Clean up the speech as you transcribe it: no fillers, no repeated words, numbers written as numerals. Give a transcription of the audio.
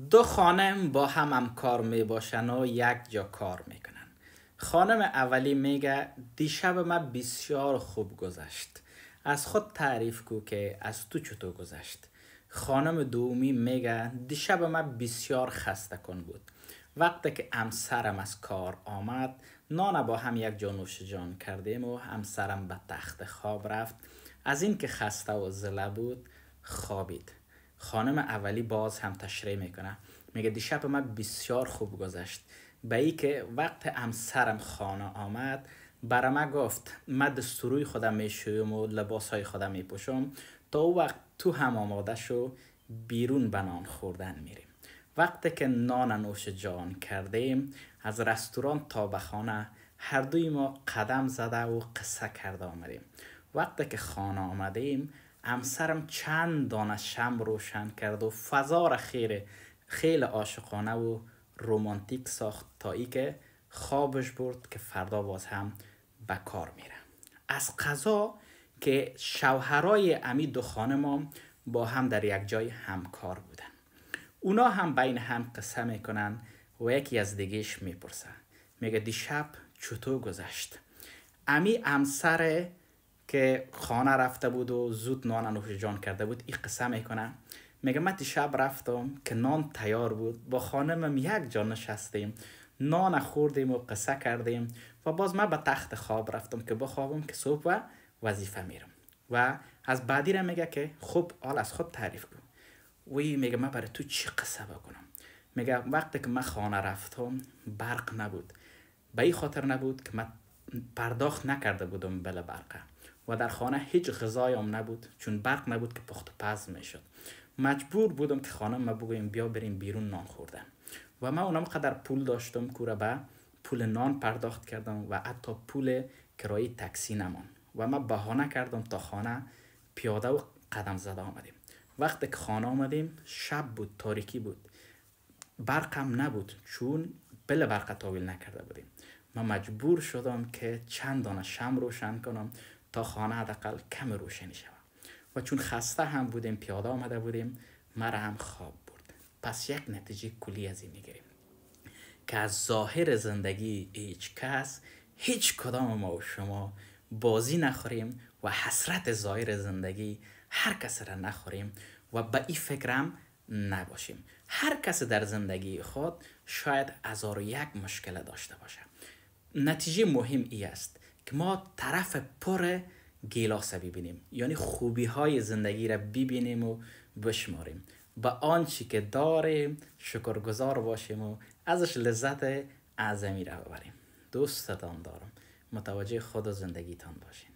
دو خانم با هم کار می باشن و یک جا کار میکنن. خانم اولی میگه دیشب ما بسیار خوب گذشت. از خود تعریف کو که از تو چطور گذشت. خانم دومی میگه دیشب ما بسیار خسته کن بود. وقتی که همسرم از کار آمد نان با هم یک جا نوش جان کردیم و همسرم به تخت خواب رفت. از این که خسته و زله بود خوابید. خانم اولی باز هم تشریح میکنه، میگه دیشب من بسیار خوب گذشت. به ای که وقت همسرم خانه آمد برا ما گفت من دستوروی خودم میشویم و لباس های خودم میپوشم تا او وقت تو هم آماده شو بیرون به نان خوردن میریم. وقتی که نان نوش جان کردیم از رستوران تا به خانه هر دوی ما قدم زده و قصه کرده آمدیم. وقتی که خانه آمدیم همسرم چند دانه شم روشن کرد و فضا را خیلی عاشقانه و رومانتیک ساخت تا ای که خوابش برد که فردا باز هم به کار میره. از قضا که شوهرای امی دو خانم با هم در یک جای همکار بودن. اونا هم بین هم قصه میکنن و یکی از دیگهش میپرسه، میگه دیشب چطور گذشت؟ امی همسر که خانه رفته بود و زود نان نوش جان کرده بود این قصه میکنه، میگه من دیشب رفتم که نان تیار بود با خانمم یک جا نشستیم نان خوردیم و قصه کردیم و باز من به تخت خواب رفتم که بخوابم که صبح و وظیفه میرم. و از بعدی را میگه که خب حال از خود تعریف کن. وی میگه من برای تو چی قصه بکنم؟ میگه وقتی که من خانه رفتم برق نبود. به این خاطر نبود که من پرداخت نکرده بودم بل برقه و در خانه هیچ غذایی هم نبود چون برق نبود که پخت و پز میشد. مجبور بودم که خانم ما بگویم بیا بریم بیرون نان خوردن و من اونم قدر پول داشتم که به پول نان پرداخت کردم و حتی پول کرایه تاکسی نمان و من بهانه کردم تا خانه پیاده و قدم زده آمدیم. وقتی که خانه آمدیم شب بود، تاریکی بود، برق هم نبود چون بل برق تاویل نکرده بودیم. من مجبور شدم که چند دانه شم روشن کنم تا خانه حداقل کم روشنی شود و چون خسته هم بودیم پیاده آمده بودیم مرا هم خواب برد. پس یک نتیجه کلی از این میگیریم که از ظاهر زندگی هیچ کس هیچ کدام ما و شما بازی نخوریم و حسرت ظاهر زندگی هر کس را نخوریم و به این فکرم نباشیم. هر کس در زندگی خود شاید هزار و یک مشکل داشته باشه. نتیجه مهم ای است که ما طرف پر گیلاس ببینیم، یعنی خوبی های زندگی را ببینیم و بشماریم، با آنچه که داریم شکرگزار باشیم و ازش لذت اعظمی را ببریم. دوستتان دارم. متوجه خود و زندگیتان باشین.